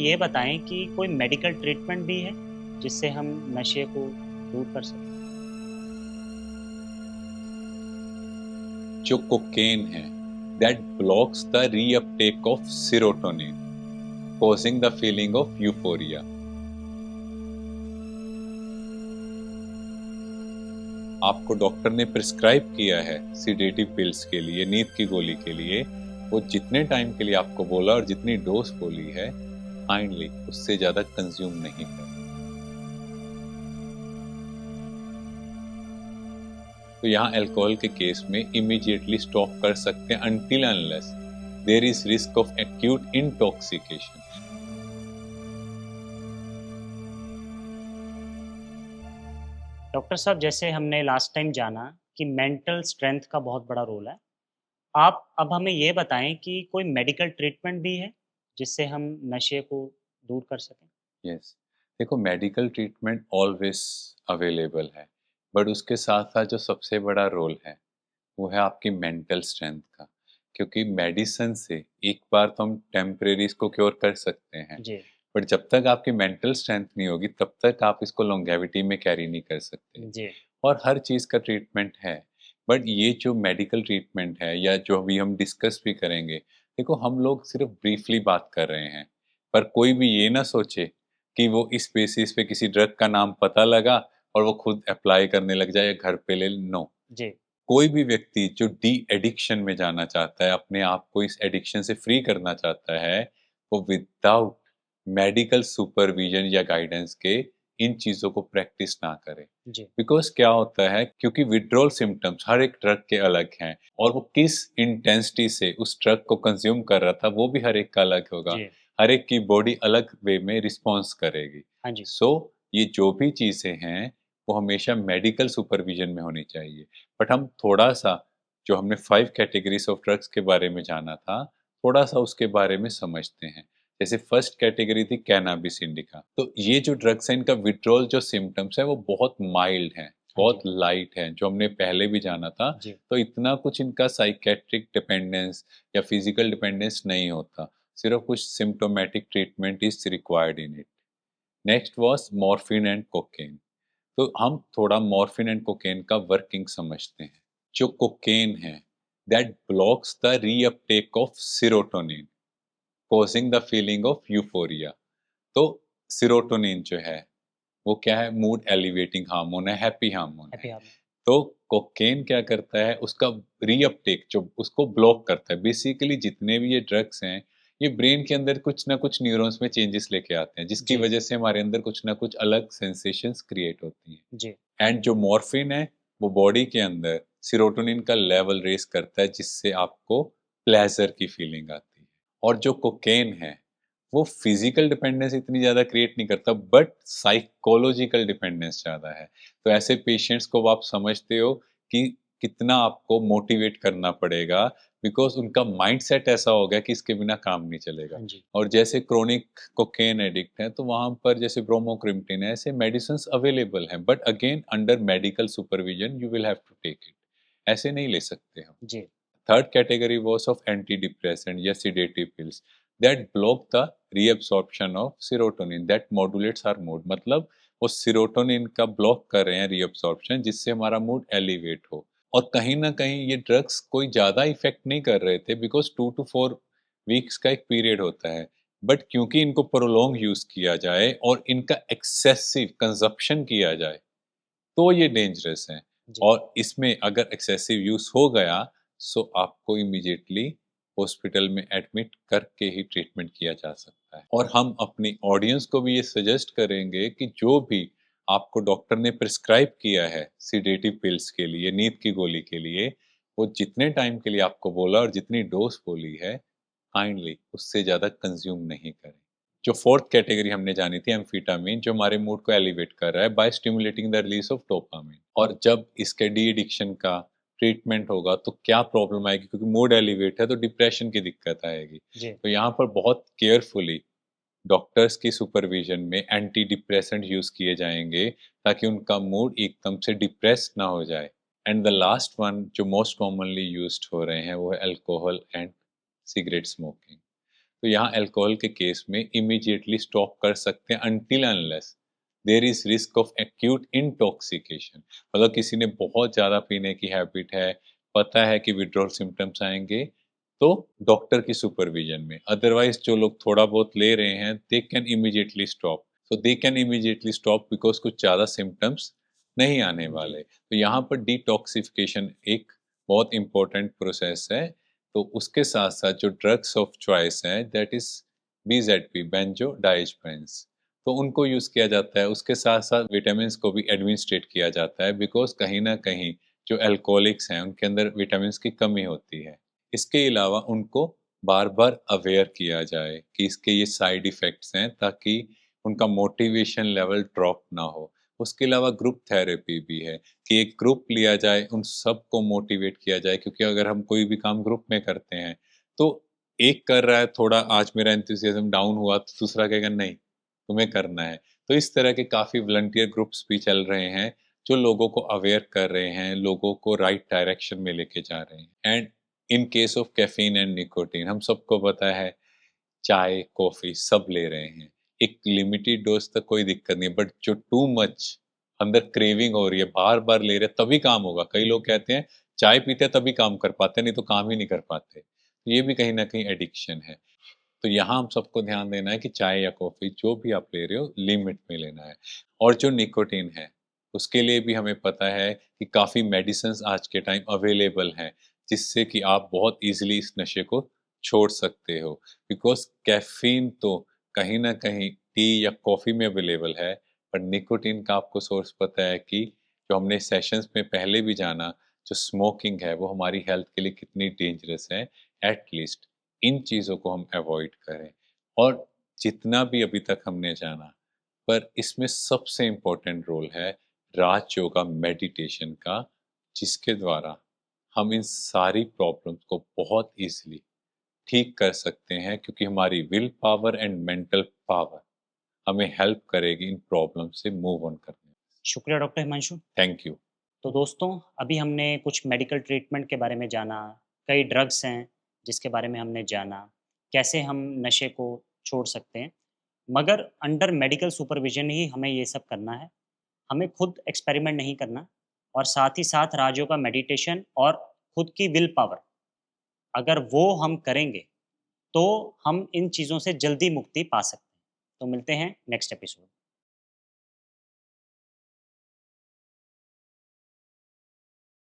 ये बताएँ कि कोई मेडिकल ट्रीटमेंट भी है, जिससे हम नशे को दूर कर सकें? जो कोकेन है that blocks the reuptake of serotonin causing the feeling of euphoria. आपको डॉक्टर ने प्रिस्क्राइब किया है सीडेटिव पिल्स के लिए, नींद की गोली के लिए, वो जितने टाइम के लिए आपको बोला और जितनी डोज बोली है, काइंडली उससे ज्यादा कंज्यूम नहीं करें। तो यहाँ अल्कोहल के केस में इमीडिएटली स्टॉप कर सकते हैं until unless there is risk of acute intoxication. Doctor साहब, जैसे हमने लास्ट टाइम जाना कि मेंटल स्ट्रेंथ का बहुत बड़ा रोल है। आप अब हमें ये बताएँ कि कोई मेडिकल ट्रीटमेंट भी है, जिससे हम नशे को दूर कर सकें? यस, देखो मेडिकल ट्रीटमेंट ऑलवेज अवेलेबल है, बट उसके साथ साथ जो सबसे बड़ा रोल है वो है आपकी मेंटल स्ट्रेंथ का। क्योंकि मेडिसिन से एक बार तो हम टेम्परेरी इसको क्योर कर सकते हैं, जी, बट जब तक आपकी मेंटल स्ट्रेंथ नहीं होगी तब तक आप इसको लॉन्गेविटी में कैरी नहीं कर सकते। जी, और हर चीज़ का ट्रीटमेंट है, बट ये जो मेडिकल ट्रीटमेंट है या जो अभी हम डिस्कस भी करेंगे, देखो हम लोग सिर्फ ब्रीफली बात कर रहे हैं, पर कोई भी ये ना सोचे कि वो इस बेसिस पे किसी ड्रग का नाम पता लगा और वो खुद अप्लाई करने लग जाए या घर पे ले। नो, जी, कोई भी व्यक्ति जो डी एडिक्शन में जाना चाहता है, अपने आप को इस एडिक्शन से फ्री करना चाहता है, वो विदाउट मेडिकल सुपरविजन या गाइडेंस के इन चीज़ों को प्रैक्टिस ना करे। जी, बिकॉज़ क्या होता है, क्योंकि विथड्रॉल सिम्पटम्स हर एक ड्रग के अलग हैं और वो किस इंटेंसिटी से उस ड्रग को कंज़्यूम कर रहा था, वो भी हर एक का अलग होगा। जी, हर एक की बॉडी अलग वे में रिस्पॉन्स करेगी। हाँ जी, सो ये जो भी चीज़ें हैं, वो हमेशा मेडिकल सुपरविजन में होनी चाहिए। बट हम थोड़ा-सा जो हमने 5 कैटेगरीज़ ऑफ ड्रग्स के बारे में जाना था, थोड़ा-सा उसके बारे में समझते हैं। जैसे फर्स्ट कैटेगरी थी कैनाबिस इंडिका। तो ये जो ड्रग्स हैं, इनका विथड्रॉल जो सिम्पटम्स हैं, वो बहुत माइल्ड हैं, हाँ बहुत जी, लाइट हैं, जो हमने पहले भी जाना था। जी, तो इतना कुछ इनका साइकियाट्रिक डिपेंडेंस या फिज़िकल डिपेंडेंस नहीं होता। सिर्फ़ कुछ symptomatic treatment is required in it. Next was morphine and cocaine. तो हम थोड़ा मॉर्फिन एंड कोकेन का वर्किंग समझते हैं। जो कोकेन है that blocks the reuptake of serotonin causing the feeling of euphoria. तो सेरोटोनिन जो है वो क्या है, मूड एलिवेटिंग हार्मोन है, हैप्पी हार्मोन है। Happy hormone. तो कोकेन क्या करता है, उसका रीअपटेक जो उसको ब्लॉक करता है। बेसिकली जितने भी ये ड्रग्स हैं, ये ब्रेन के अंदर कुछ ना कुछ न्यूरॉन्स में चेंजेस लेके आते हैं, जिसकी जी, वजह से हमारे अंदर कुछ ना कुछ अलग सेंसेशंस क्रिएट होती हैं। जी, एंड जो मॉर्फिन है, वो बॉडी के अंदर सेरोटोनिन का लेवल रेज़ करता है, जिससे आपको प्लेज़र की फीलिंग आती है। और जो कोकेन है, वो फिज़िकल डिपेंडेंस इतनी ज़्यादा क्रिएट नहीं करता, बट साइकोलॉजिकल डिपेंडेंस ज़्यादा है। तो ऐसे पेशेंट्स को आप समझते हो कि कितना आपको मोटिवेट करना पड़ेगा, बिकॉज़ उनका माइंडसेट ऐसा हो गया कि इसके बिना काम नहीं चलेगा। हाँ जी, और जैसे क्रोनिक कोकेन एडिक्ट हैं, तो वहाँ पर जैसे ब्रोमोक्रिप्टिन है, ऐसे मेडिसिन्स अवेलेबल हैं, but again under medical supervision you will have to take it. ऐसे नहीं ले सकते हम। जी, third category was of antidepressant या sedative pills that block the reabsorption of serotonin that modulates our mood. मतलब वो सेरोटोनिन का ब्लॉक कर रहे हैं रीअब्सॉर्प्शन, जिससे हमारा मूड एलिवेट हो। और कहीं न कहीं ये ड्रग्स कोई ज़्यादा इफ़ेक्ट नहीं कर रहे थे, बिकॉज़ 2 टू 4 वीक्स का एक पीरियड होता है। बट क्योंकि इनको प्रोलॉन्ग यूज़ किया जाए और इनका एक्सेसिव कंज़प्शन किया जाए, तो ये डेंजरस हैं। जी, और इसमें अगर एक्सेसिव यूज़ हो गया, सो आपको इमीडिएटली हॉस्पिटल में एडमिट करके ही ट्रीटमेंट किया जा सकता है। और हम अपनी ऑडियंस को भी ये सजेस्ट करेंगे कि जो भी आपको डॉक्टर ने प्रिस्क्राइब किया है सेडेटिव पिल्स के लिए, नींद की गोली के लिए, वो जितने टाइम के लिए आपको बोला और जितनी डोज़ बोली है, काइंडली उससे ज़्यादा कंज़्यूम नहीं करें। जो फोर्थ कैटेगरी हमने जानी थी एम्फीटामिन, जो हमारे मूड को एलिवेट कर रहा है by stimulating the release of dopamine. और जब इसके डी एडिक्शन का ट्रीटमेंट होगा तो क्या प्रॉब्लम आएगी, क्योंकि मूड एलिवेट है तो डिप्रेशन की दिक्कत आएगी। जी, तो यहाँ पर बहुत केयरफुली डॉक्टर्स की सुपरविजन में एंटी डिप्रेसेंट यूज किए जाएंगे, ताकि उनका मूड एकदम से डिप्रेस ना हो जाए। एंड द लास्ट वन जो मोस्ट कॉमनली यूज्ड हो रहे हैं वो है अल्कोहल एंड सिगरेट स्मोकिंग। तो यहाँ अल्कोहल के केस में इमीडिएटली स्टॉप कर सकते हैं until unless there is risk of acute intoxication. मतलब किसी ने बहुत ज़्यादा पीने की हैबिट है, पता है कि विथड्रॉल सिम्पटम्स आएँगे, तो डॉक्टर की सुपरविज़न में। अदरवाइज़ जो लोग थोड़ा बहुत ले रहे हैं, they can immediately stop. So they can immediately stop because कुछ ज़्यादा सिम्पटम्स नहीं आने जी। वाले। तो यहाँ पर डिटॉक्सिफिकेशन एक बहुत इम्पोर्टेंट प्रोसेस है। तो उसके साथ-साथ जो ड्रग्स ऑफ चॉइस हैं, दैट इज़ बीज़ेडपी, बेंजोडाइज़ेपिन्स। तो उनको यूज़ किया जाता है। उसके साथ-साथ विटामिन्स को भी एडमिनिस्ट्रेट किया जाता है बिकॉज़ कहीं न कहीं जो अल्कोहलिक्स हैं, उनके अंदर विटामिन्स की कमी होती है। इसके अलावा उनको बार-बार अवेयर किया जाए कि इसके ये साइड इफ़ेक्ट्स हैं ताकि उनका मोटिवेशन लेवल ड्रॉप ना हो। उसके अलावा ग्रुप थेरेपी भी है कि एक ग्रुप लिया जाए, उन सबको मोटिवेट किया जाए क्योंकि अगर हम कोई भी काम ग्रुप में करते हैं, तो एक कर रहा है थोड़ा आज मेरा एंथुसियाज़्म डाउन हुआ तो दूसरा कहेगा नहीं, तुम्हें करना है। तो इस तरह के काफ़ी वॉलंटियर ग्रुप्स भी चल रहे हैं, जो लोगों को अवेयर कर रहे हैं, लोगों को राइट डायरेक्शन में लेके जा रहे हैं। And in case of caffeine and nicotine हम सबको पता है चाय, कॉफ़ी सब ले रहे हैं। एक लिमिटेड डोज़ तक कोई दिक्कत नहीं है, बट जो टू मच अंदर क्रेविंग हो रही है, बार-बार ले रहे हैं तभी काम होगा। कई लोग कहते हैं चाय पीते हैं तभी काम कर पाते हैं, नहीं तो काम ही नहीं कर पाते। ये भी कहीं न कहीं एडिक्शन है। तो यहाँ हम सबको ध्यान देना है कि चाय या कॉफ़ी जो भी आप ले रहे हो लिमिट में लेना है। और जो निकोटीन है, उसके लिए भी हमें पता है कि काफ़ी मेडिसिन्स आज के टाइम अवेलेबल हैं, जिससे कि आप बहुत ईज़िली इस नशे को छोड़ सकते हो। बिकॉज़ कैफ़ीन तो कहीं न कहीं टी या कॉफ़ी में अवेलेबल है, पर निकोटीन का आपको सोर्स पता है कि जो हमने सेशंस में पहले भी जाना, जो स्मोकिंग है वो हमारी हेल्थ के लिए कितनी डेंजरस है, एट लीस्ट इन चीज़ों को हम अवॉइड करें। और जितना भी अभी तक हमने जाना, पर इसमें सबसे इम्पोर्टेंट रोल है राज योगा मेडिटेशन का, जिसके द्वारा हम इन सारी प्रॉब्लम्स को बहुत ईज़िली ठीक कर सकते हैं क्योंकि हमारी will power and mental power हमें हेल्प करेगी इन प्रॉब्लम से मूव ऑन करने में। शुक्रिया डॉक्टर हिमांशु। Thank you. तो दोस्तों, अभी हमने कुछ मेडिकल ट्रीटमेंट के बारे में जाना, कई ड्रग्स हैं जिसके बारे में हमने जाना, कैसे हम नशे को छोड़ सकते हैं। मगर अंडर मेडिकल सुपरविज़न ही हमें ये सब करना है। हमें खुद एक्सपेरिमेंट नहीं करना और साथ ही साथ राजयोग का मेडिटेशन और खुद की विल पावर, अगर वो हम करेंगे, तो हम इन चीज़ों से जल्दी मुक्ति पा सकते हैं। तो मिलते हैं नेक्स्ट एपिसोड।